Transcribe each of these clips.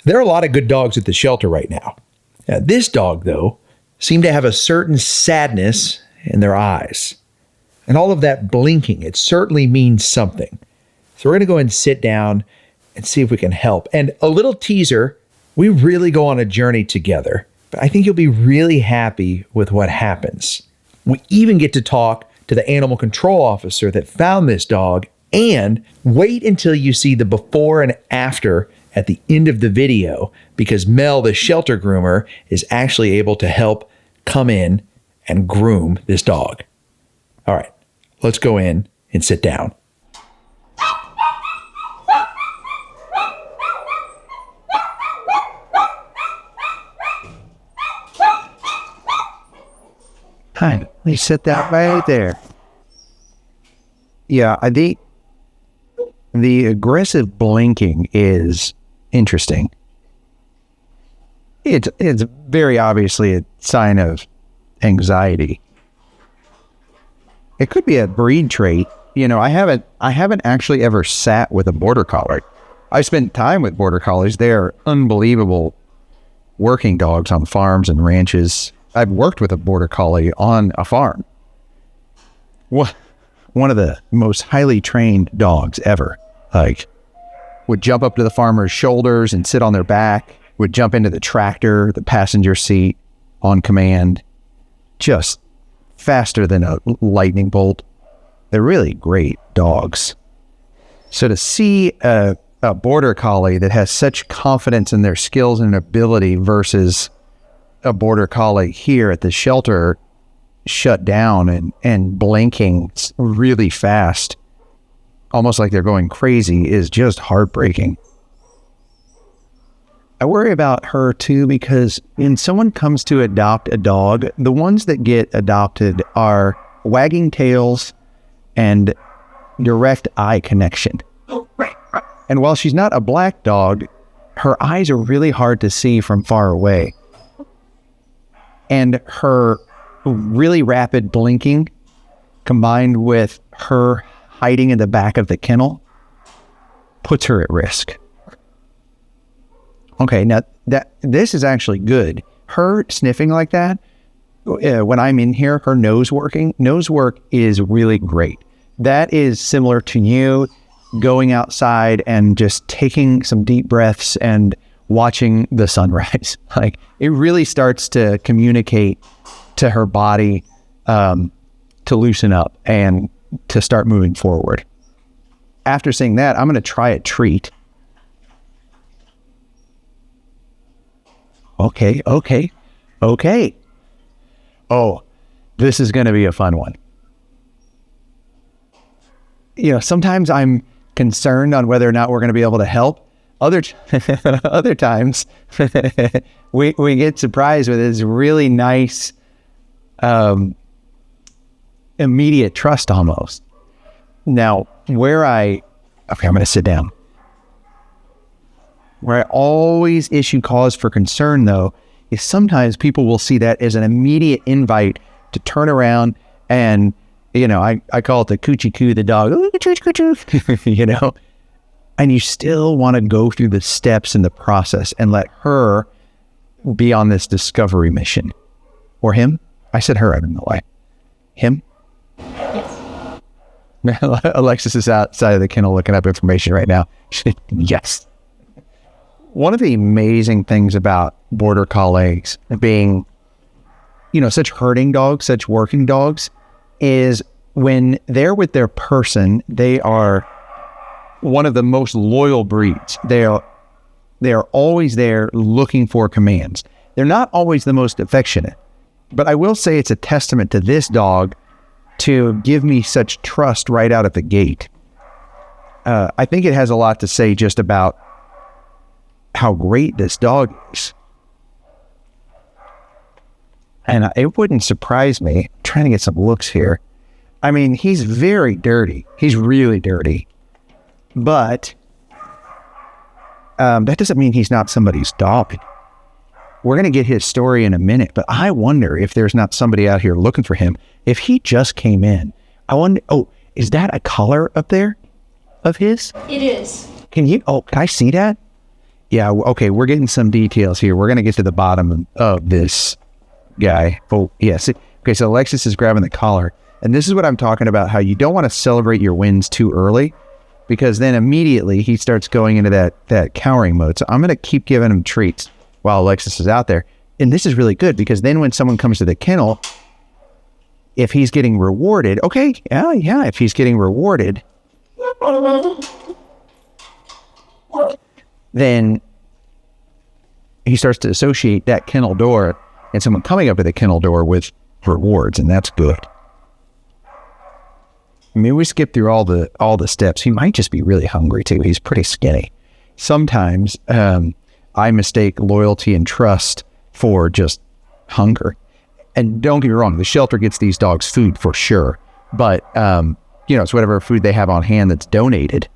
There are a lot of good dogs at the shelter right now. This dog, though, seemed to have a certain sadness in their eyes. And all of that blinking, it certainly means something. So we're going to go ahead and sit down and see if we can help. And a little teaser, we really go on a journey together. But I think you'll be really happy with what happens. We even get to talk to the animal control officer that found this dog, and wait until you see the before and after at the end of the video, because Mel, the shelter groomer, is actually able to help come in and groom this dog. All right, let's go in and sit down. Hi, you sit that right there. Yeah, the aggressive blinking is interesting. It's very obviously a sign of anxiety. It could be a breed trait. You know, I haven't actually ever sat with a Border Collie. I spent time with Border Collies. They're unbelievable working dogs on farms and ranches. I've worked with a Border Collie on a farm. One of the most highly trained dogs ever. Like, would jump up to the farmer's shoulders and sit on their back, would jump into the tractor, the passenger seat on command, just faster than a lightning bolt. They're really great dogs. So to see a Border Collie that has such confidence in their skills and ability versus a Border Collie here at the shelter shut down and blinking really fast, almost like they're going crazy, is just heartbreaking. I worry about her too, because when someone comes to adopt a dog, the ones that get adopted are wagging tails and direct eye connection. And while she's not a black dog, her eyes are really hard to see from far away. And her really rapid blinking, combined with her hiding in the back of the kennel, puts her at risk. Okay, now this is actually good. Her sniffing like that, when I'm in here, her nose work is really great. That is similar to you going outside and just taking some deep breaths and watching the sunrise. Like, it really starts to communicate to her body to loosen up and to start moving forward. After saying that, I'm going to try a treat. Okay. Oh, this is going to be a fun one. You know, sometimes I'm concerned on whether or not we're going to be able to help. Other times, we get surprised with this really nice, immediate trust almost. Now, I'm going to sit down. Where I always issue cause for concern, though, is sometimes people will see that as an immediate invite to turn around and, you know, I call it the coochie coo, the dog, you know, and you still want to go through the steps in the process and let her be on this discovery mission. Or him? I said her, I don't know why. Him? Yes. Alexis is outside of the kennel looking up information right now. Yes. One of the amazing things about Border Collies being, you know, such herding dogs, such working dogs, is when they're with their person, they are one of the most loyal breeds. They are always there looking for commands. They're not always the most affectionate, but I will say it's a testament to this dog to give me such trust right out of the gate. I think it has a lot to say just about how great this dog is. And it wouldn't surprise me. I'm trying to get some looks here. I mean, he's very dirty. He's really dirty. But that doesn't mean he's not somebody's dog. We're going to get his story in a minute, but I wonder if there's not somebody out here looking for him. If he just came in, I wonder, is that a collar up there of his? It is. Can I see that? Yeah, okay, we're getting some details here. We're going to get to the bottom of this guy. Oh, yes. Okay, so Alexis is grabbing the collar. And this is what I'm talking about, how you don't want to celebrate your wins too early, because then immediately he starts going into that cowering mode. So I'm going to keep giving him treats while Alexis is out there. And this is really good, because then when someone comes to the kennel, if he's getting rewarded, okay, yeah, if he's getting rewarded, then he starts to associate that kennel door and someone coming up to the kennel door with rewards, and that's good. I mean, we skip through all the steps. He might just be really hungry too. He's pretty skinny. Sometimes I mistake loyalty and trust for just hunger. And don't get me wrong, the shelter gets these dogs food for sure, but it's whatever food they have on hand that's donated.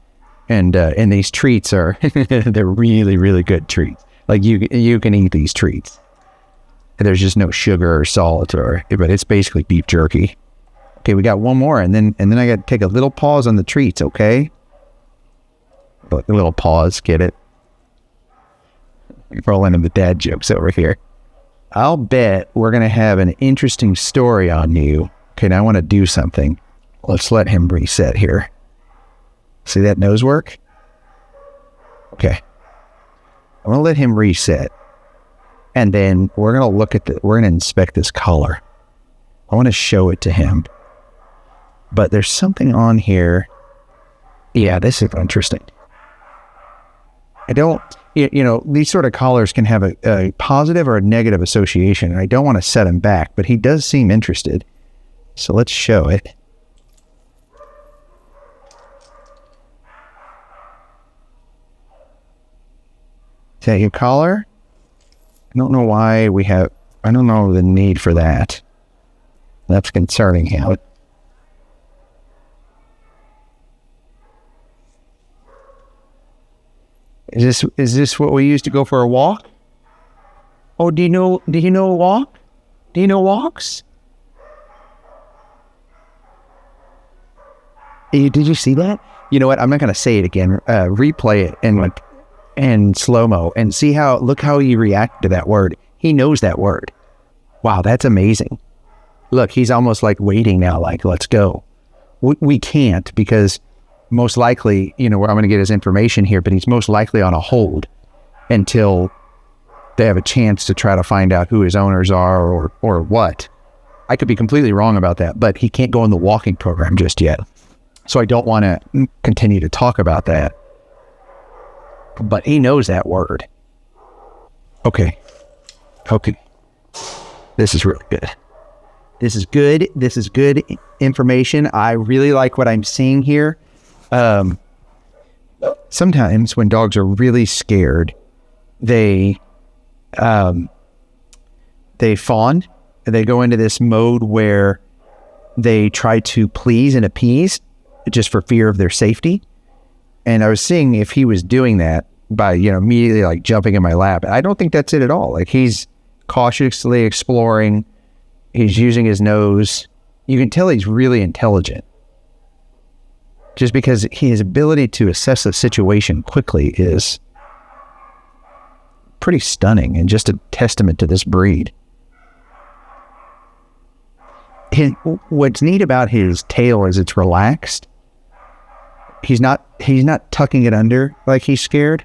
And these treats are, they're really, really good treats. Like you can eat these treats. There's just no sugar or salt, but it's basically beef jerky. Okay, we got one more, and then I got to take a little pause on the treats, okay? A little pause, get it? We're all into the dad jokes over here. I'll bet we're going to have an interesting story on you. Okay, now I want to do something. Let's let him reset here. See that nose work? Okay. I'm going to let him reset. And then we're going to we're going to inspect this collar. I want to show it to him. But there's something on here. Yeah, this is interesting. These sort of collars can have a positive or a negative association. And I don't want to set him back, but he does seem interested. So let's show it. Is that your collar? I don't know why I don't know the need for that. That's concerning him. Is this what we use to go for a walk? Oh, do you know a walk? Do you know walks? Did you see that? You know what? I'm not going to say it again. Replay it and slow-mo and look how he reacted to that word. He knows that word. Wow, that's amazing. Look, he's almost like waiting now, like, let's go. We can't, because most likely, I'm going to get his information here, but he's most likely on a hold until they have a chance to try to find out who his owners are or what. I could be completely wrong about that, but he can't go in the walking program just yet. So I don't want to continue to talk about that. But he knows that word. Okay. This is really good. This is good information. I really like what I'm seeing here. Sometimes when dogs are really scared, they fawn. They go into this mode where they try to please and appease just for fear of their safety. And I was seeing if he was doing that by, immediately like jumping in my lap. I don't think that's it at all. Like, he's cautiously exploring. He's using his nose. You can tell he's really intelligent. Just because his ability to assess a situation quickly is pretty stunning and just a testament to this breed. What's neat about his tail is it's relaxed. He's not tucking it under like he's scared.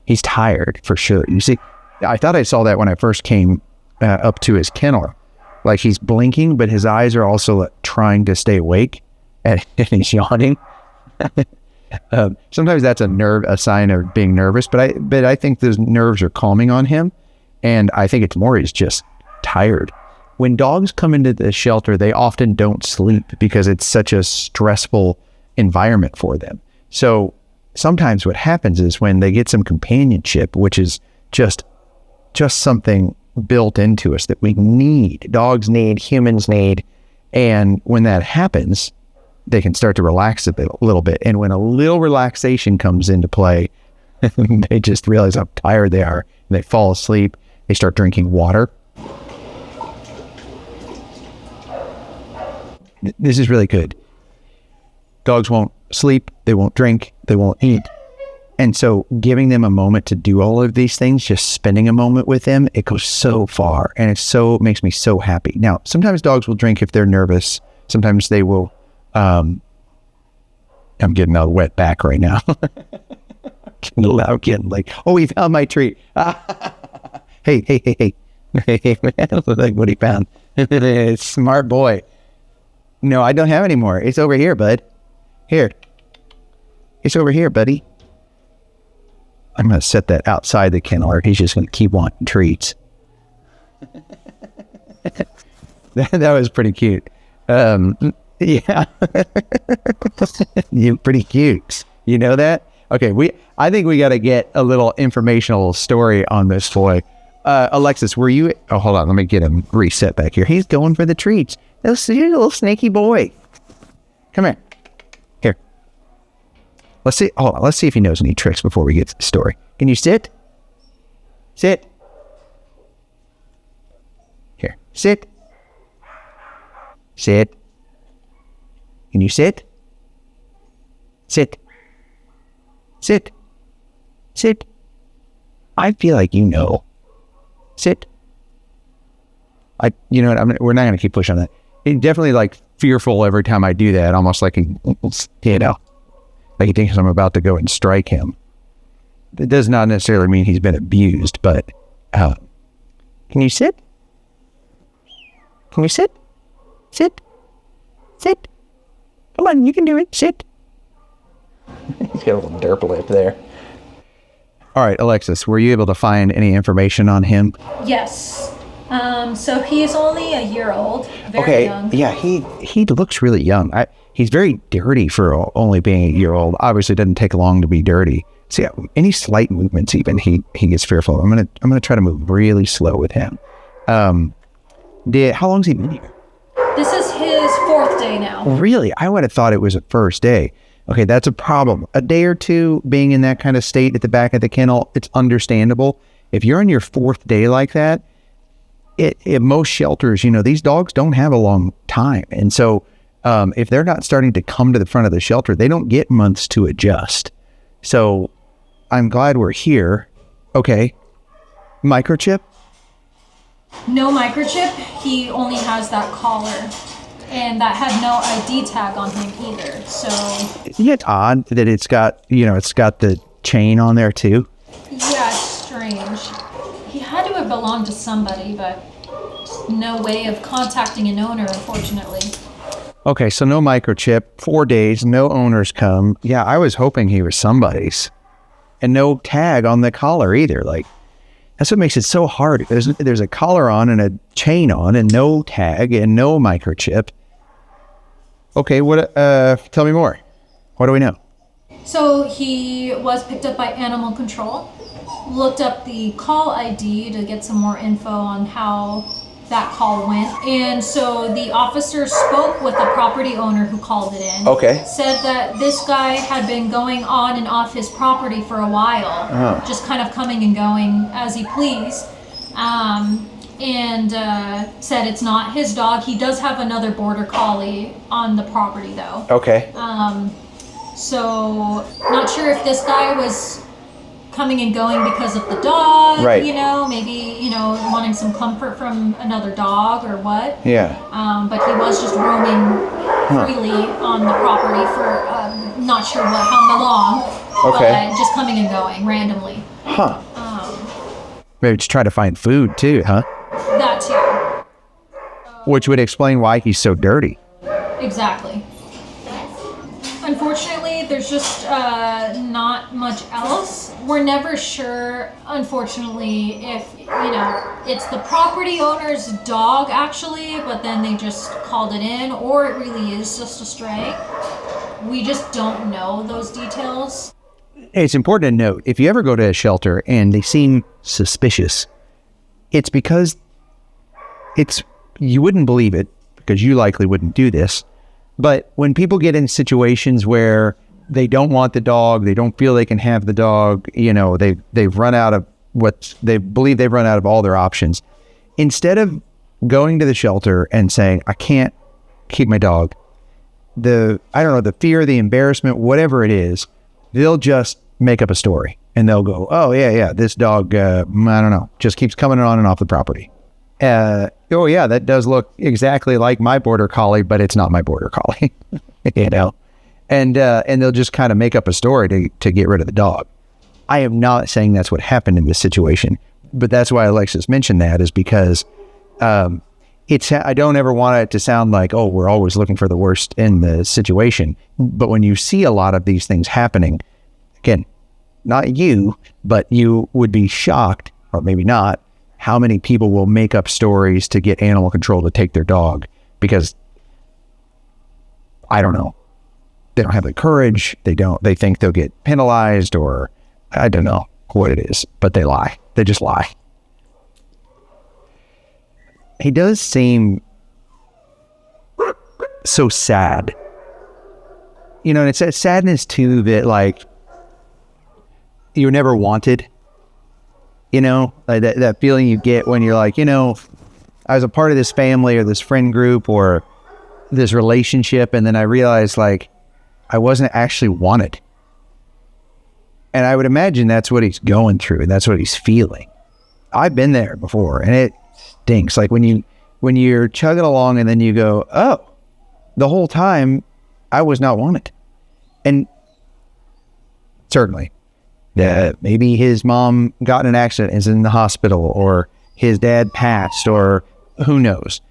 He's tired for sure. You see, I thought I saw that when I first came up to his kennel. Like, he's blinking, but his eyes are also trying to stay awake, and he's yawning. Sometimes that's a sign of being nervous, but I think those nerves are calming on him, and I think it's more he's just tired. When dogs come into the shelter, they often don't sleep because it's such a stressful environment for them. So sometimes what happens is when they get some companionship, which is just something built into us that we need, dogs need, humans need, and when that happens, they can start to relax a little bit. And when a little relaxation comes into play, they just realize how tired they are, and they fall asleep. They start drinking water. This is really good. Dogs won't sleep, they won't drink, they won't eat And so giving them a moment to do all of these things, just spending a moment with them, it goes so far, and it makes me so happy. Now, sometimes dogs will drink if they're nervous. Sometimes they will, I'm getting a wet back right now. I'm getting like, oh, he found my treat. Hey. Hey, man, like what he found. Smart boy. No, I don't have any more. It's over here, bud. Here. It's over here, buddy. I'm going to set that outside the kennel, or he's just going to keep wanting treats. that was pretty cute. Yeah. You're pretty cute. You know that? Okay, I think we got to get a little informational story on this boy. Alexis, were you... Oh, hold on. Let me get him reset back here. He's going for the treats. He's a little snaky boy. Come here. Here. Let's see. Hold on. Let's see if he knows any tricks before we get to the story. Can you sit? Sit. Here. Sit. Sit. Can you sit? Sit. Sit. Sit. I feel like you know. Sit. You know what? We're not going to keep pushing on that. He's definitely like fearful every time I do that, almost like he thinks I'm about to go and strike him. It does not necessarily mean he's been abused, but can you sit? Can you sit? Sit. Sit. Come on, you can do it. Sit. He's got a little derp lip there. All right, Alexis, were you able to find any information on him? Yes. So he's only a year old. Very young. Yeah, he looks really young. He's very dirty for only being a year old. Obviously, it doesn't take long to be dirty. So yeah, any slight movements, even he gets fearful. I'm gonna try to move really slow with him. How long's he been here? This is his 4th day now. Really? I would have thought it was a first day. Okay, that's a problem. A day or two being in that kind of state at the back of the kennel, it's understandable. If you're on your 4th day like that, at most shelters, these dogs don't have a long time. And so if they're not starting to come to the front of the shelter, they don't get months to adjust. So I'm glad we're here. Okay. Microchip? No microchip. He only has that collar. And that had no ID tag on him either, so... Isn't it odd that it's got the chain on there too? Yeah, it's strange. He had to have belonged to somebody, but no way of contacting an owner, unfortunately. Okay, so no microchip, 4 days, no owners come. Yeah, I was hoping he was somebody's. And no tag on the collar either. Like, that's what makes it so hard. There's a collar on and a chain on and no tag and no microchip. Okay, tell me more. What do we know? So he was picked up by animal control, looked up the call ID to get some more info on how that call went. And so the officer spoke with the property owner who called it in. Okay. Said that this guy had been going on and off his property for a while, just kind of coming and going as he pleased. And said it's not his dog. He does have another Border Collie on the property though. Okay. So not sure if this guy was coming and going because of the dog, right. Maybe, wanting some comfort from another dog or what. Yeah. But he was just roaming freely on the property for not sure how long. Okay. But just coming and going randomly. Huh. Maybe just try to find food too, huh? That too. Which would explain why he's so dirty. Exactly. Unfortunately, there's just not much else. We're never sure, unfortunately, if, it's the property owner's dog actually, but then they just called it in, or it really is just a stray. We just don't know those details. It's important to note, if you ever go to a shelter and they seem suspicious, it's because you wouldn't believe it, because you likely wouldn't do this. But when people get in situations where they don't want the dog, they don't feel they can have the dog, they've run out of they believe they've run out of all their options. Instead of going to the shelter and saying, I can't keep my dog, the fear, the embarrassment, whatever it is, they'll just make up a story, and they'll go, oh yeah, this dog, I don't know, just keeps coming on and off the property. Oh yeah, that does look exactly like my Border Collie, but it's not my Border Collie, you know? And they'll just kind of make up a story to get rid of the dog. I am not saying that's what happened in this situation, but that's why Alexis mentioned that, is because I don't ever want it to sound like, oh, we're always looking for the worst in the situation. But when you see a lot of these things happening, again, not you, but you would be shocked, or maybe not, how many people will make up stories to get animal control to take their dog because, I don't know, they don't have the courage. They think they'll get penalized, or I don't know what it is, but they lie. They just lie. He does seem so sad. You know, and it's a sadness too that, like, you're never wanted. You know, like that feeling you get when you're like, you know, I was a part of this family or this friend group or this relationship, and then I realized, like, I wasn't actually wanted. And I would imagine that's what he's going through, and that's what he's feeling. I've been there before, and it stinks. Like when you're chugging along and then you go, oh, the whole time I was not wanted. And certainly, maybe his mom got in an accident, is in the hospital, or his dad passed, or who knows.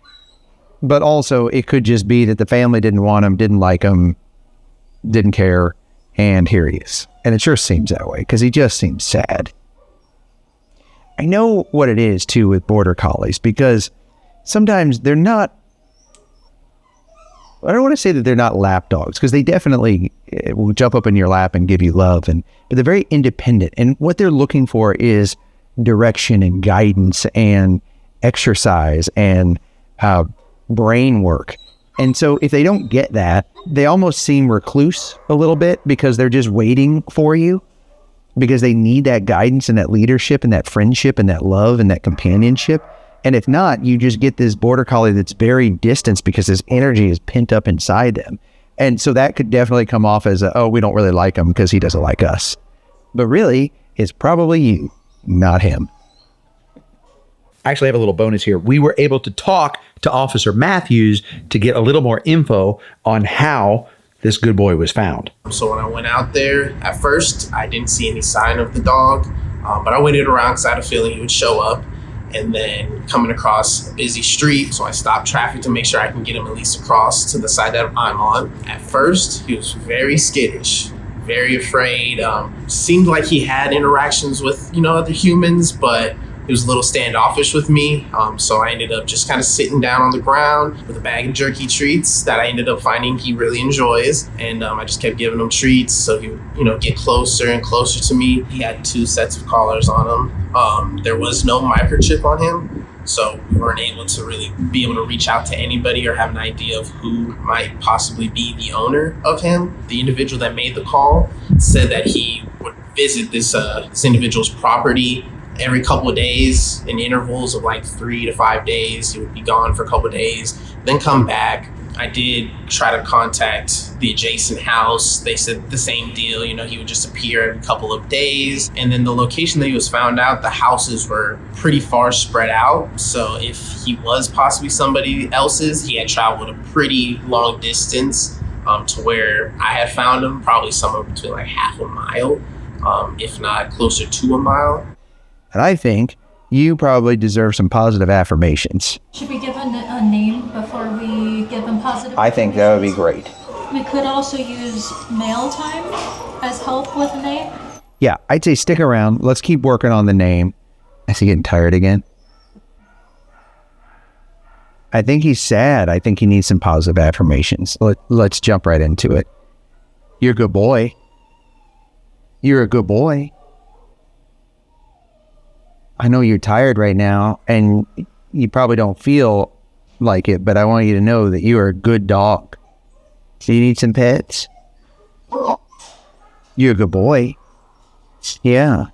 But also it could just be that the family didn't want him, didn't like him, didn't care, and here he is. And it sure seems that way, because he just seems sad. I know what it is too with Border Collies, because sometimes they're not, I don't want to say that they're not lap dogs, because they definitely will jump up in your lap and give you love, but they're very independent, and what they're looking for is direction and guidance and exercise and brain work. And so if they don't get that, they almost seem recluse a little bit, because they're just waiting for you, because they need that guidance and that leadership and that friendship and that love and that companionship. And if not, you just get this Border Collie that's very distant because his energy is pent up inside them. And so that could definitely come off as oh, we don't really like him because he doesn't like us. But really, it's probably you, not him. I actually have a little bonus here. We were able to talk to Officer Matthews to get a little more info on how this good boy was found. So when I went out there, at first, I didn't see any sign of the dog, but I waited around because I had a feeling he would show up. And then coming across a busy street, so I stopped traffic to make sure I can get him at least across to the side that I'm on. At first, he was very skittish, very afraid. Seemed like he had interactions with, other humans, but he was a little standoffish with me. So I ended up just kind of sitting down on the ground with a bag of jerky treats that I ended up finding he really enjoys. And I just kept giving him treats. So he would, get closer and closer to me. He had 2 sets of collars on him. There was no microchip on him. So we weren't able to really be able to reach out to anybody or have an idea of who might possibly be the owner of him. The individual that made the call said that he would visit this individual's property every couple of days in intervals of like 3 to 5 days. He would be gone for a couple of days, then come back. I did try to contact the adjacent house. They said the same deal, he would just appear every couple of days. And then the location that he was found out, the houses were pretty far spread out. So if he was possibly somebody else's, he had traveled a pretty long distance to where I had found him, probably somewhere between like half a mile, if not closer to a mile. And I think you probably deserve some positive affirmations. Should we give a name before we give them positive? I think that would be great. We could also use mail time as help with a name. Yeah, I'd say stick around. Let's keep working on the name. Is he getting tired again? I think he's sad. I think he needs some positive affirmations. Let's jump right into it. You're a good boy. You're a good boy. I know you're tired right now, and you probably don't feel like it, but I want you to know that you are a good dog. Do you need some pets? You're a good boy. Yeah.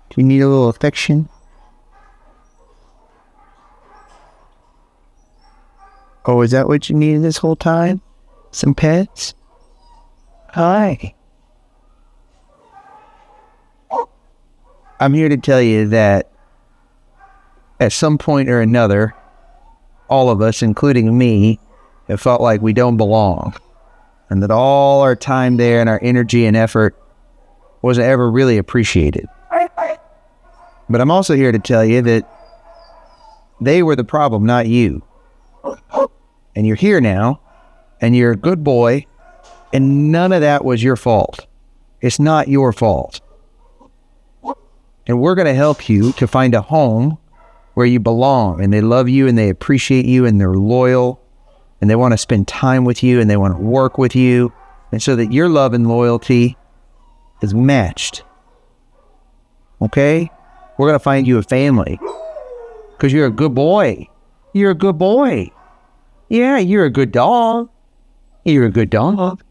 Do you need a little affection? Oh, is that what you needed this whole time? Some pets? Hi. I'm here to tell you that at some point or another, all of us, including me, have felt like we don't belong, and that all our time there and our energy and effort wasn't ever really appreciated. But I'm also here to tell you that they were the problem, not you. And you're here now, and you're a good boy, and none of that was your fault. It's not your fault. And we're going to help you to find a home where you belong, and they love you, and they appreciate you, and they're loyal, and they want to spend time with you, and they want to work with you, and so that your love and loyalty is matched. Okay? We're going to find you a family, because you're a good boy. You're a good boy. Yeah, you're a good dog. You're a good dog.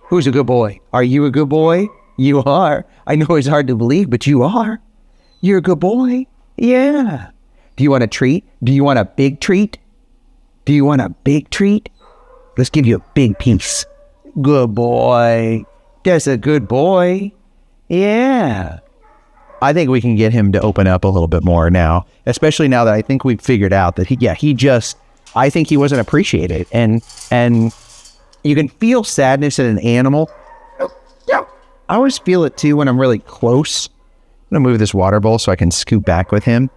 Who's a good boy? Are you a good boy? You are. I know it's hard to believe, but you are. You're a good boy. Yeah. Do you want a treat? Do you want a big treat? Do you want a big treat? Let's give you a big piece. Good boy. That's a good boy. Yeah. I think we can get him to open up a little bit more now, especially now that I think we've figured out that I think he wasn't appreciated. And you can feel sadness in an animal. I always feel it too when I'm really close. I'm going to move this water bowl so I can scoot back with him.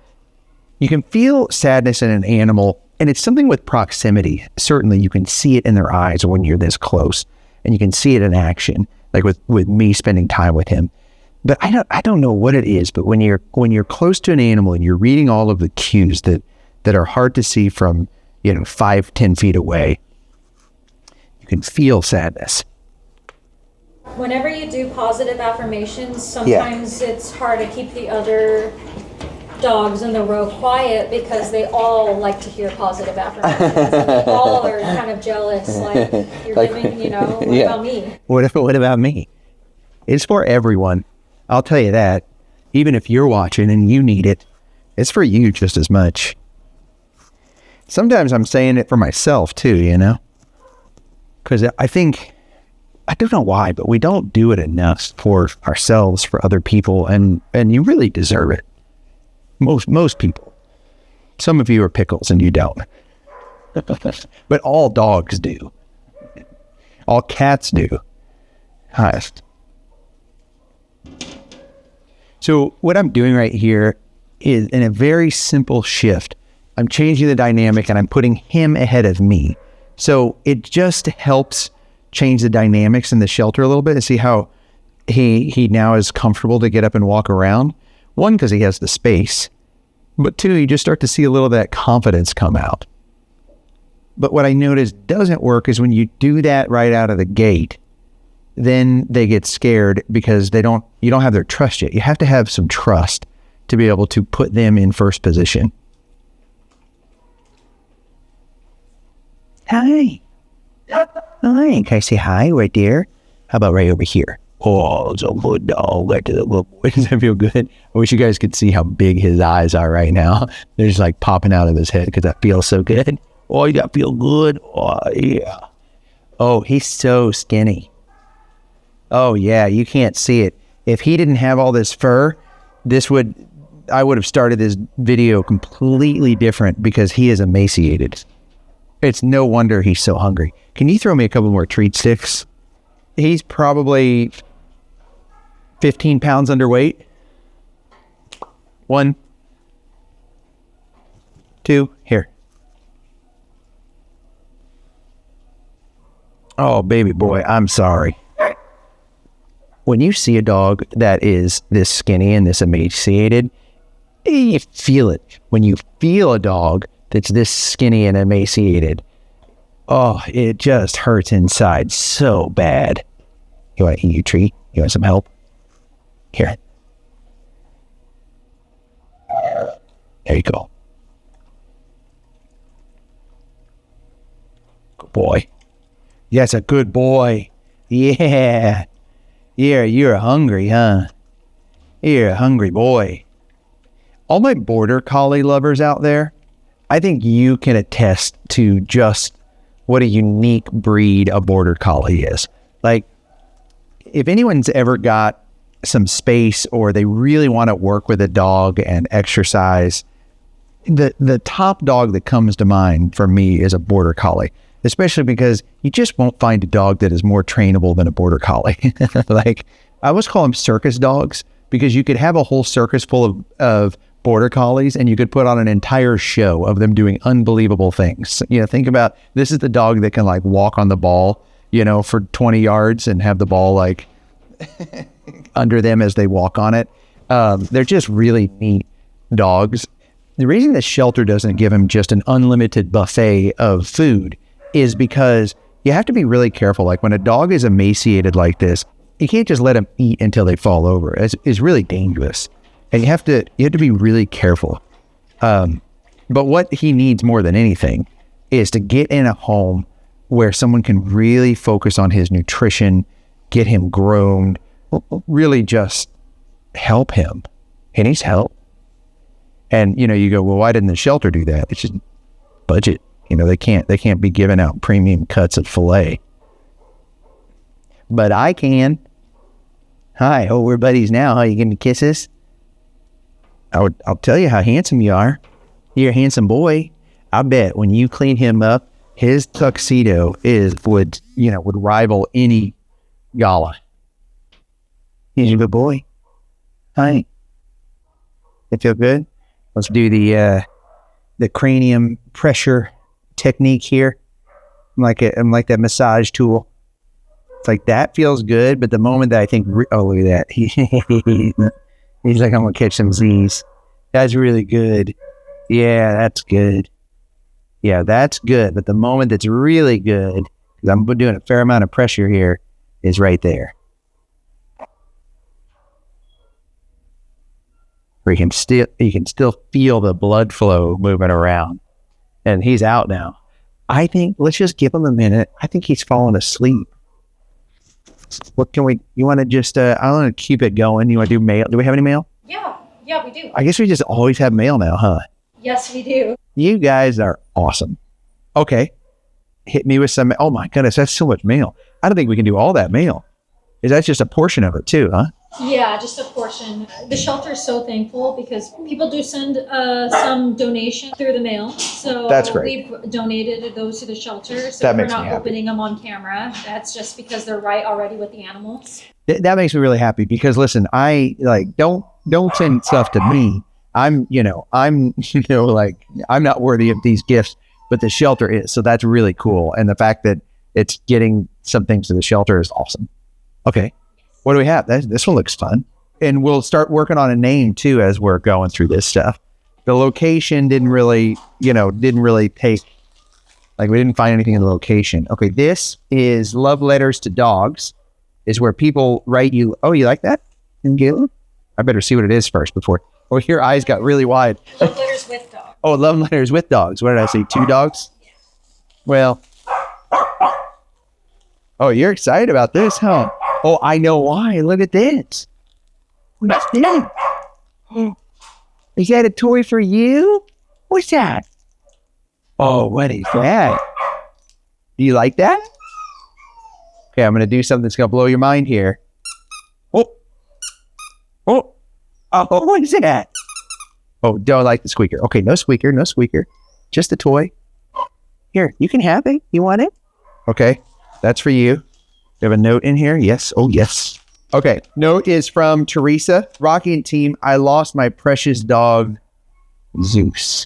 You can feel sadness in an animal, and it's something with proximity. Certainly you can see it in their eyes when you're this close, and you can see it in action, like with me spending time with him. But I don't know what it is, but when you're close to an animal and you're reading all of the cues that are hard to see from 5-10 feet away, you can feel sadness. Whenever you do positive affirmations, sometimes it's hard to keep the other dogs in the row quiet because they all like to hear positive affirmations. And they all are kind of jealous, like you're giving, what about me? What about me? It's for everyone. I'll tell you that. Even if you're watching and you need it, it's for you just as much. Sometimes I'm saying it for myself too, because I think, I don't know why, but we don't do it enough for ourselves, for other people, and you really deserve it. Most people. Some of you are pickles and you don't. But all dogs do. All cats do. Highest. So what I'm doing right here is, in a very simple shift, I'm changing the dynamic and I'm putting him ahead of me. So it just helps change the dynamics in the shelter a little bit and see how he now is comfortable to get up and walk around. One, because he has the space, but two, you just start to see a little of that confidence come out. But what I noticed doesn't work is when you do that right out of the gate, then they get scared because you don't have their trust yet. You have to have some trust to be able to put them in first position. Hi. Hi. Can I say hi right there? How about right over here? Oh, it's a good dog. Right to the little boy. Does that feel good? I wish you guys could see how big his eyes are right now. They're just like popping out of his head because that feels so good. Oh, you got feel good? Oh, yeah. Oh, he's so skinny. Oh, yeah, you can't see it. If he didn't have all this fur, I would have started this video completely different because he is emaciated. It's no wonder he's so hungry. Can you throw me a couple more treat sticks? He's probably 15 pounds underweight. 1, 2, here. Oh, baby boy, I'm sorry. When you see a dog that is this skinny and this emaciated, you feel it. When you feel a dog that's this skinny and emaciated, oh, it just hurts inside so bad. You want to eat your treat? You want some help? Here. There you go. Good boy. That's a good boy. Yeah. Yeah, you're hungry, huh? You're a hungry boy. All my Border Collie lovers out there, I think you can attest to just what a unique breed a Border Collie is. Like, if anyone's ever got some space or they really want to work with a dog and exercise, the top dog that comes to mind for me is a Border Collie, especially because you just won't find a dog that is more trainable than a Border Collie. Like, I always call them circus dogs because you could have a whole circus full of Border Collies and you could put on an entire show of them doing unbelievable things. You know, think about, this is the dog that can like walk on the ball, you know, for 20 yards and have the ball like under them as they walk on it. They're just really neat dogs. The reason the shelter doesn't give them just an unlimited buffet of food is because you have to be really careful. Like when a dog is emaciated like this, you can't just let them eat until they fall over. It's really dangerous. And you have to be really careful. But what he needs more than anything is to get in a home where someone can really focus on his nutrition, get him groomed, really just help him. He needs help. And, you know, you go, well, why didn't the shelter do that? It's just budget. You know, they can't be giving out premium cuts of filet. But I can. Hi, we're buddies now. Huh? You give me kisses? I'll tell you how handsome you are. You're a handsome boy. I bet when you clean him up, his tuxedo would rival any gala. He's a good boy. Hi. It feel good? Let's do the cranium pressure technique here. I'm like that massage tool. It's like that feels good, but the moment that I think, oh, look at that. He's like, I'm gonna catch some Z's. That's really good. Yeah, that's good. Yeah, that's good. But the moment that's really good, because I'm doing a fair amount of pressure here, is right there. Where you can still feel the blood flow moving around. And he's out now. I think, let's just give him a minute. I think he's falling asleep. What can you want to just, I want to keep it going. You want to do mail? Do we have any mail? Yeah, we do. I guess we just always have mail now, huh? Yes, we do. You guys are awesome. Okay. Hit me with some, oh my goodness, that's so much mail. I don't think we can do all that mail. Is that just a portion of it too, huh? Yeah, just a portion. The shelter is so thankful because people do send some donation through the mail. So that's great. We've donated those to the shelter. So that we're makes not me happy. opening them on camera. That's just because they're right already with the animals. That makes me really happy because listen, I like don't send stuff to me. I'm not worthy of these gifts, but the shelter is. So that's really cool. And the fact that it's getting some things to the shelter is awesome. Okay. What do we have? This one looks fun. And we'll start working on a name too as we're going through this stuff. The location didn't really take, like we didn't find anything in the location. Okay, this is Love Letters to Dogs, is where people write you, oh, you like that? I better see what it is first before, your eyes got really wide. Love Letters with Dogs. Oh, Love Letters with Dogs. What did I say, 2 dogs? Well, oh, you're excited about this, huh? Oh, I know why. Look at this. What's that? Is that a toy for you? What's that? Oh, what is that? Do you like that? Okay, I'm going to do something that's going to blow your mind here. Oh, what is that? Oh, don't like the squeaker. Okay, no squeaker. Just a toy. Here, you can have it. You want it? Okay, that's for you. You have a note in here? Yes. Oh, yes. Okay. Note is from Teresa. Rocky and team, I lost my precious dog, Zeus,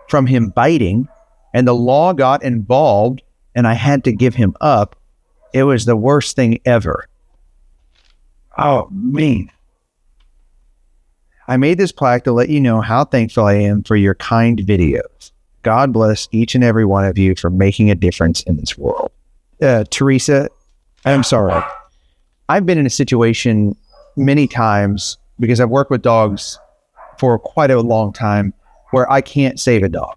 from him biting, and the law got involved, and I had to give him up. It was the worst thing ever. Oh, man. I made this plaque to let you know how thankful I am for your kind videos. God bless each and every one of you for making a difference in this world. Teresa, I'm sorry. I've been in a situation many times because I've worked with dogs for quite a long time where I can't save a dog.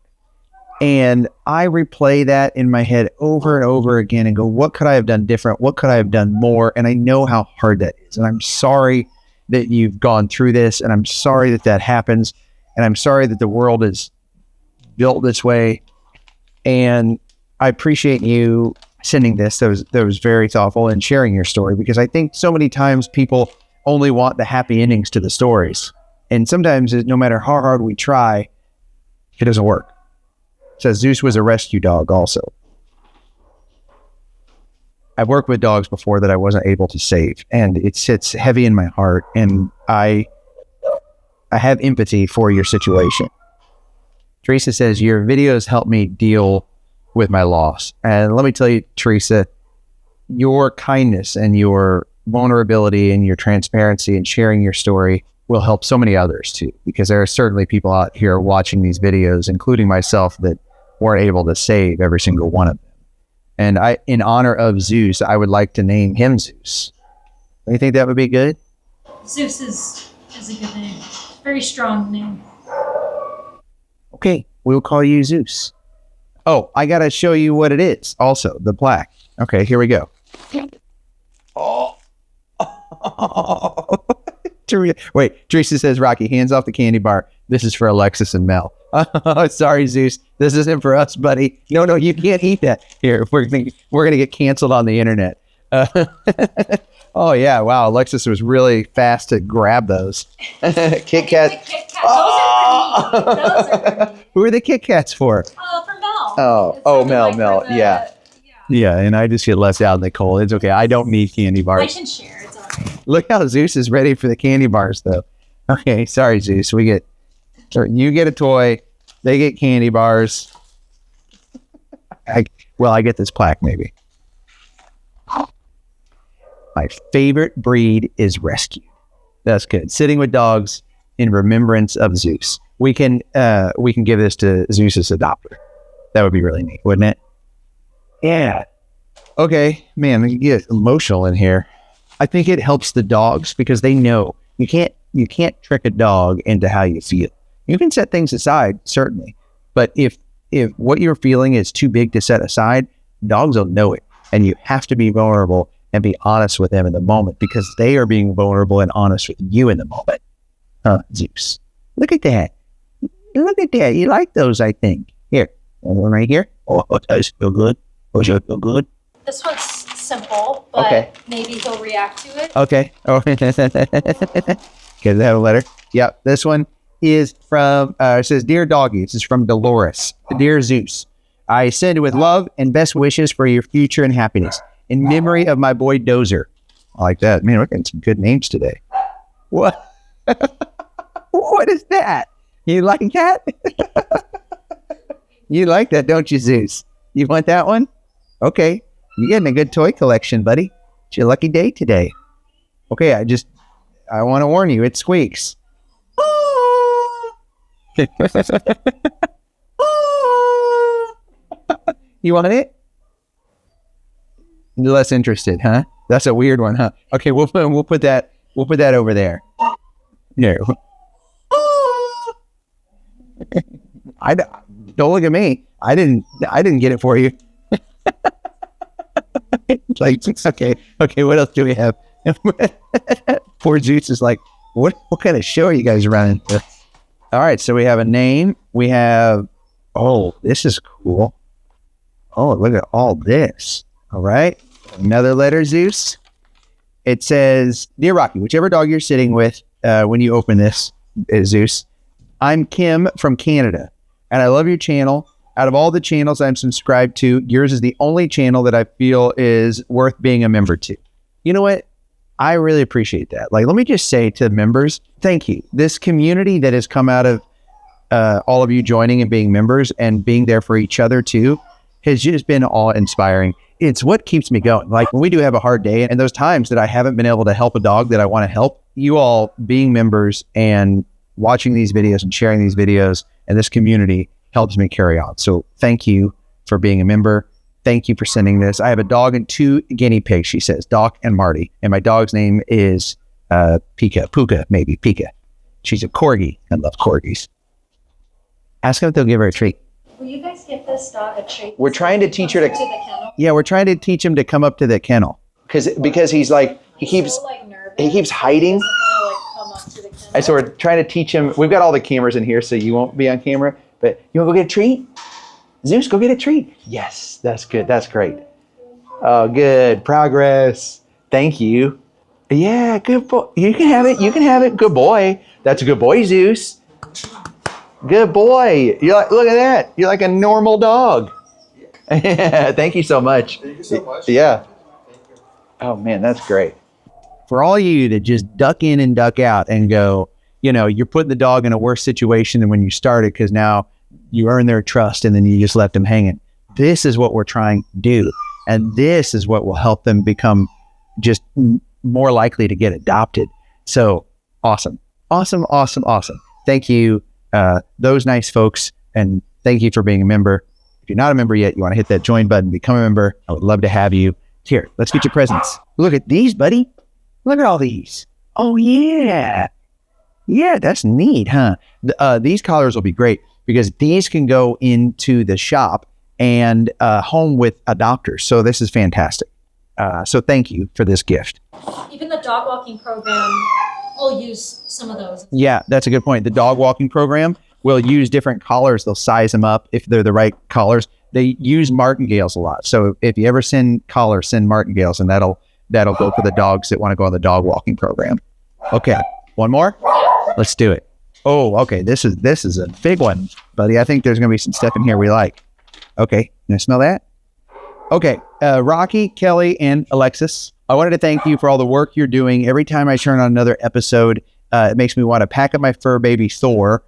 And I replay that in my head over and over again and go, what could I have done different? What could I have done more? And I know how hard that is. And I'm sorry that you've gone through this. And I'm sorry that happens. And I'm sorry that the world is built this way. And I appreciate you sending this. That was very thoughtful and sharing your story, because I think so many times people only want the happy endings to the stories. And sometimes, no matter how hard we try, it doesn't work. It says Zeus was a rescue dog also. I've worked with dogs before that I wasn't able to save, and it sits heavy in my heart, and I have empathy for your situation. Teresa says, your videos help me deal with my loss. And let me tell you, Teresa, your kindness and your vulnerability and your transparency and sharing your story will help so many others too, because there are certainly people out here watching these videos, including myself, that weren't able to save every single one of them. And in honor of Zeus, I would like to name him Zeus. Do you think that would be good? Zeus is a good name. Very strong name. Okay, we'll call you Zeus. Oh, I got to show you what it is also, the plaque. Okay, here we go. Oh. Wait, Teresa says, Rocky, hands off the candy bar. This is for Alexis and Mel. Sorry, Zeus. This isn't for us, buddy. No, you can't eat that. Here, we're gonna get canceled on the internet. Oh yeah, wow. Alexis was really fast to grab those. Kit Kat. Kit Kat. Those are for me. Who are the Kit Kats for? For Mel. Mel. Yeah, and I just get left out in the cold. It's okay. I don't need candy bars. I can share. It's all right. Look how Zeus is ready for the candy bars, though. Okay, sorry, Zeus. You get a toy. They get candy bars. I get this plaque, maybe. My favorite breed is rescue. That's good. Sitting with dogs in remembrance of Zeus. We can give this to Zeus's adopter. That would be really neat, wouldn't it? Yeah. Okay, man, you get emotional in here. I think it helps the dogs because they know you can't trick a dog into how you feel. You can set things aside, certainly, but if what you're feeling is too big to set aside, dogs will know it, and you have to be vulnerable and be honest with them in the moment because they are being vulnerable and honest with you in the moment. Zeus, look at that. Look at that. You like those, I think. Here, one right here. Oh, does it feel good? Oh, does it feel good? This one's simple, but maybe he'll react to it. Okay. Oh, okay, does that have a letter? Yep. This one is from, it says, Dear Doggy. This is from Dolores. Dear Zeus, I send with love and best wishes for your future and happiness. In memory of my boy Dozer. I like that. Man, we're getting some good names today. What? What is that? You like that? You like that, don't you, Zeus? You want that one? Okay. You're getting a good toy collection, buddy. It's your lucky day today. Okay, I want to warn you, it squeaks. You want it? Less interested, huh? That's a weird one, huh? Okay, we'll put that over there. No. Don't look at me. I didn't get it for you. Like, okay. What else do we have? Poor Zeus is like, what kind of show are you guys running? All right, so we have a name. We have, this is cool. Oh, look at all this. All right. Another letter, Zeus. It says, Dear Rocky, whichever dog you're sitting with when you open this, Zeus, I'm Kim from Canada, and I love your channel. Out of all the channels I'm subscribed to, yours is the only channel that I feel is worth being a member to. You know what? I really appreciate that. Like, let me just say to members, thank you. This community that has come out of all of you joining and being members and being there for each other too has just been awe-inspiring. It's what keeps me going. Like when we do have a hard day and those times that I haven't been able to help a dog that I want to help, you all being members and watching these videos and sharing these videos and this community helps me carry on. So thank you for being a member. Thank you for sending this. I have a dog and 2 guinea pigs, she says, Doc and Marty. And my dog's name is Pika. She's a corgi. I love corgis. Ask them if they'll give her a treat. Will you guys give this dog a treat? We're trying to teach her to the kennel? Yeah, we're trying to teach him to come up to the kennel. Because he's like, he keeps so, like, nervous. He keeps hiding. He doesn't want to, like, come up to the kennel. And so we're trying to teach him. We've got all the cameras in here, so you won't be on camera. But you want to go get a treat? Zeus, go get a treat. Yes, that's good. That's great. Oh, good. Progress. Thank you. Yeah, good boy. You can have it. You can have it. Good boy. That's a good boy, Zeus. Good boy. You're like, look at that. You're like a normal dog. Thank you so much. Thank you so much. Yeah. Oh man, that's great. For all you that just duck in and duck out and go, you're putting the dog in a worse situation than when you started because now you earn their trust and then you just left them hanging. This is what we're trying to do. And this is what will help them become just more likely to get adopted. So awesome. Awesome, awesome, awesome. Thank you, those nice folks. And thank you for being a member. If you're not a member yet, you want to hit that join button, become a member. I would love to have you. Here, let's get your presents. Look at these, buddy. Look at all these. Oh, yeah. Yeah, that's neat, huh? These collars will be great because these can go into the shop and home with adopters. So this is fantastic. So thank you for this gift. Even the dog walking program will use some of those. Yeah, that's a good point. The dog walking program will use different collars. They'll size them up if they're the right collars. They use martingales a lot. So if you ever send collars, send martingales, and that'll go for the dogs that want to go on the dog walking program. Okay, one more? Let's do it. Oh, okay. This is a big one, buddy. I think there's going to be some stuff in here we like. Okay, can I smell that? Okay, Rocky, Kelly, and Alexis, I wanted to thank you for all the work you're doing. Every time I turn on another episode, it makes me want to pack up my fur baby Thor.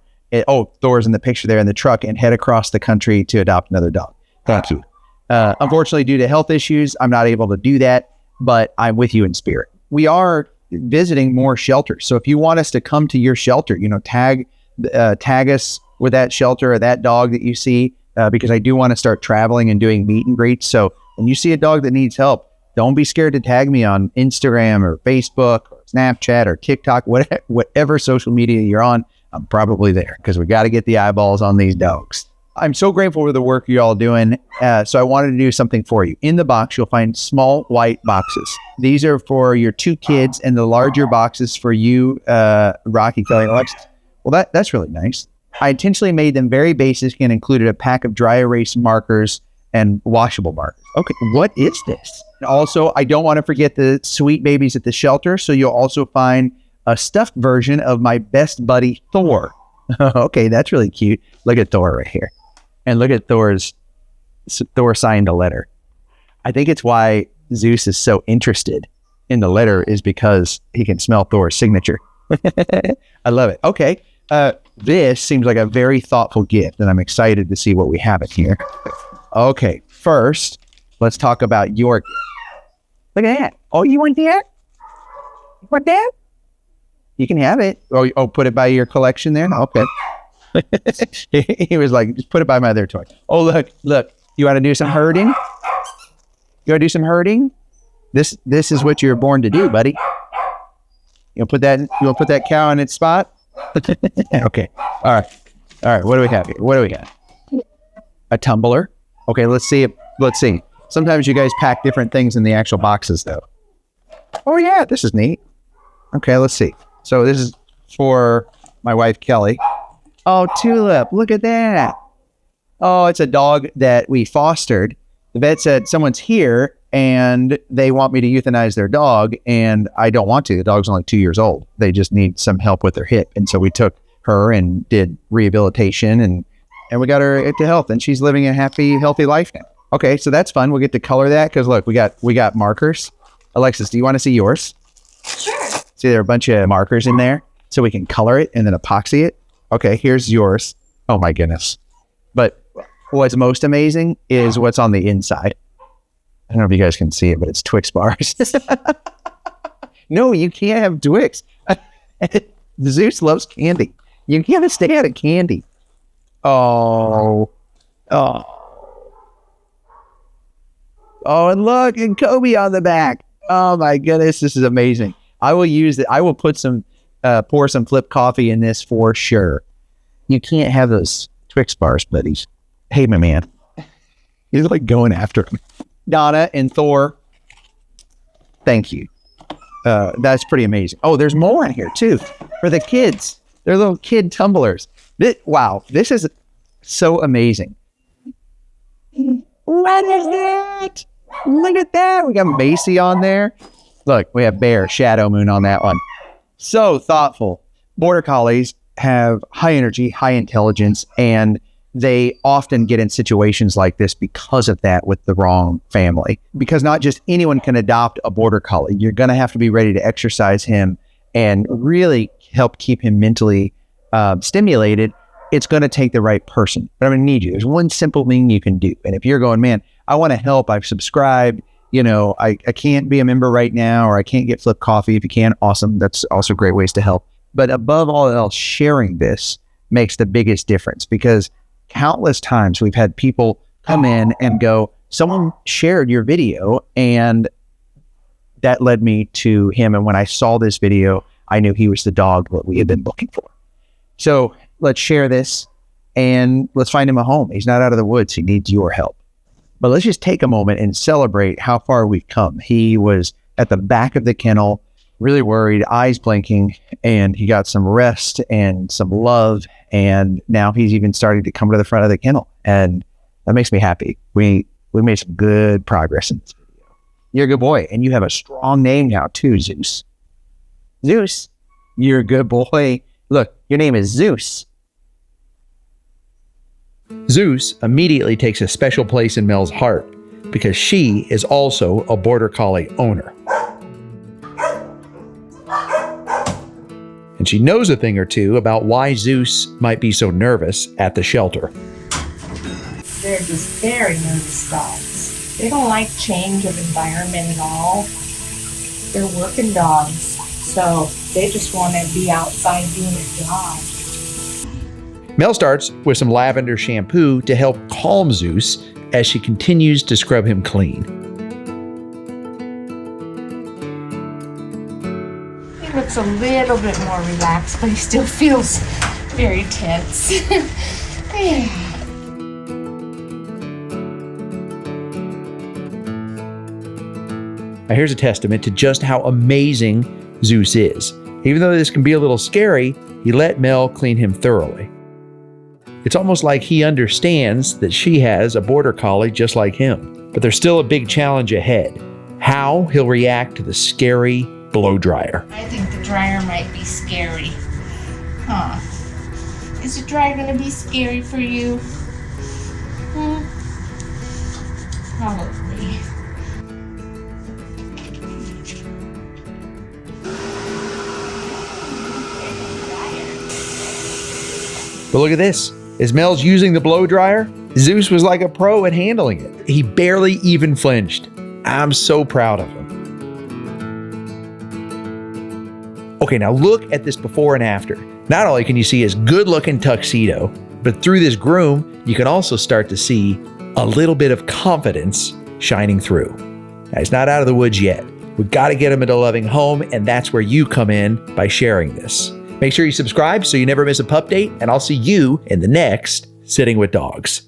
Thor's in the picture there in the truck and head across the country to adopt another dog. Thank you. Unfortunately, due to health issues, I'm not able to do that, but I'm with you in spirit. We are visiting more shelters. So if you want us to come to your shelter, tag us with that shelter or that dog that you see, because I do want to start traveling and doing meet and greets. So when you see a dog that needs help, don't be scared to tag me on Instagram or Facebook or Snapchat or TikTok, whatever social media you're on. I'm probably there because we got to get the eyeballs on these dogs. I'm so grateful for the work you're all doing. So I wanted to do something for you. In the box, you'll find small white boxes. These are for your 2 kids, and the larger boxes for you, Rocky, Kelly, and Alexis. Well, that's really nice. I intentionally made them very basic and included a pack of dry erase markers and washable markers. Okay, what is this? And also, I don't want to forget the sweet babies at the shelter, so you'll also find a stuffed version of my best buddy, Thor. Okay, that's really cute. Look at Thor right here. And look at Thor signed a letter. I think it's why Zeus is so interested in the letter is because he can smell Thor's signature. I love it. Okay. This seems like a very thoughtful gift, and I'm excited to see what we have in here. Okay. First, let's talk about your gift. Look at that. Oh, you want that? You want that? You can have it. Oh, put it by your collection there? Okay. He was like, just put it by my other toy. Oh, look. You want to do some herding? You want to do some herding? This is what you're born to do, buddy. You want to put that cow in its spot? Okay. All right. What do we have here? What do we got? A tumbler. Okay, let's see. Sometimes you guys pack different things in the actual boxes, though. Oh, yeah, this is neat. Okay, let's see. So this is for my wife, Kelly. Oh, Tulip, look at that. Oh, it's a dog that we fostered. The vet said someone's here and they want me to euthanize their dog, and I don't want to. The dog's only 2 years old. They just need some help with their hip. And so we took her and did rehabilitation and we got her to health, and she's living a happy, healthy life now. Okay, so that's fun. We'll get to color that because look, we got markers. Alexis, do you want to see yours? Sure. See, there are a bunch of markers in there so we can color it and then epoxy it. Okay, here's yours. Oh my goodness. But what's most amazing is what's on the inside. I don't know if you guys can see it, but it's Twix bars. No, you can't have Twix. Zeus loves candy. You can't stay out of candy. Oh, and look, and Kobe on the back. Oh my goodness, this is amazing. I will use it. I will put some, pour some flip coffee in this for sure. You can't have those Twix bars, buddies. Hey, my man. He's like going after him. Donna and Thor, thank you. That's pretty amazing. Oh, there's more in here too for the kids. They're little kid tumblers. Wow, this is so amazing. What is that? Look at that. We got Macy on there. Look, we have bear, shadow moon on that one. So thoughtful. Border Collies have high energy, high intelligence, and they often get in situations like this because of that with the wrong family. Because not just anyone can adopt a Border Collie. You're going to have to be ready to exercise him and really help keep him mentally stimulated. It's going to take the right person. But I'm going to need you. There's one simple thing you can do. And if you're going, man, I want to help, I've subscribed, I can't be a member right now, or I can't get Flip Coffee. If you can, awesome. That's also great ways to help. But above all else, sharing this makes the biggest difference, because countless times we've had people come in and go, someone shared your video and that led me to him. And when I saw this video, I knew he was the dog that we had been looking for. So let's share this and let's find him a home. He's not out of the woods. He needs your help. But let's just take a moment and celebrate how far we've come. He was at the back of the kennel, really worried, eyes blinking, and he got some rest and some love. And now he's even starting to come to the front of the kennel. And that makes me happy. We made some good progress in this video. You're a good boy. And you have a strong name now too, Zeus. Zeus, you're a good boy. Look, your name is Zeus. Zeus immediately takes a special place in Mel's heart because she is also a Border Collie owner. And she knows a thing or two about why Zeus might be so nervous at the shelter. They're just very nervous dogs. They don't like change of environment at all. They're working dogs, so they just want to be outside doing their job. Mel starts with some lavender shampoo to help calm Zeus as she continues to scrub him clean. He looks a little bit more relaxed, but he still feels very tense. Yeah. Now here's a testament to just how amazing Zeus is. Even though this can be a little scary, he let Mel clean him thoroughly. It's almost like he understands that she has a Border Collie just like him. But there's still a big challenge ahead. How he'll react to the scary blow dryer. I think the dryer might be scary. Huh? Is the dryer gonna be scary for you? Probably. But look at this. As Mel's using the blow dryer, Zeus was like a pro at handling it. He barely even flinched. I'm so proud of him. Okay, now look at this before and after. Not only can you see his good-looking tuxedo, but through this groom, you can also start to see a little bit of confidence shining through. Now, he's not out of the woods yet. We've got to get him into a loving home, and that's where you come in by sharing this. Make sure you subscribe so you never miss a pup date, and I'll see you in the next Sitting with Dogs.